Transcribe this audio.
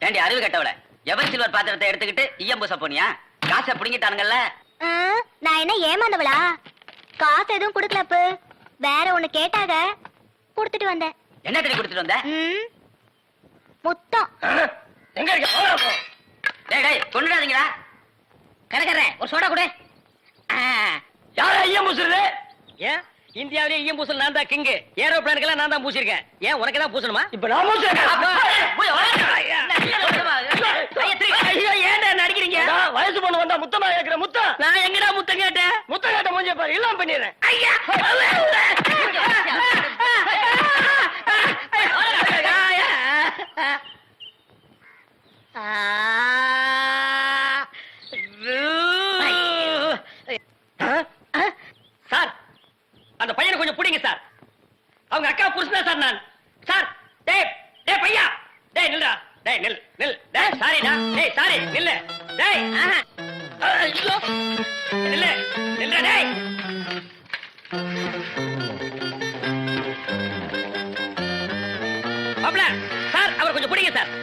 ஏண்டி அறிவு கட்டவள ever silver பாத்திரத்தை எடுத்துக்கிட்டு ஈயம் பூச போனியா? காசை புடுங்கிட்டானுங்கல்ல. நான் என்ன ஏமாந்தவளா? காசு எதுவும் குடுக்கலப்பு, வேற ஒண்ணு கேட்டாக குடுத்துட்டு வந்தேன். என்ன தண்ணி குடுத்துட்டு வந்த? முத்தம். எங்க இருக்க? டேய் டேய் கொண்டுடாதீங்கடா. கரகர ஒரு சோடா கொடு. யாரா ஈயம் பூசுறது? ஏன் இந்தியாவிலே ஈயம் பூசல் நான் தான் கிங். ஏரோப்ளேனுக்கெல்லாம் நான் தான் பூசிருக்கேன். ஏன் உனக்கு தான் பூசணுமா? இப்ப நான் ஏன்டா நடிக்கிறீங்க? வயசு பொண்ணு வந்தா முத்தமா கேக்குற முத்தம். நான் எங்கடா முத்தம் கேட்டேன்? முத்தம் கேட்ட மூஞ்சிய பாரு, இல்லாம பண்ணிடுறேன். ஐயா சார், அந்த பையனை கொஞ்சம் பிடிங்க சார். அவங்க அக்கா புருஷன் சார் நான். சார் டேய் டேய் பையா, டேய் நில்லுடா. டேய் நில் நில். டேய் சாரிடா. டேய் சாரி நில்லு. டேய் ஐயோ நில்லு நில்லுடா. டேய் மாப்ள, சார் அவர் கொஞ்சம் பிடிங்க சார்.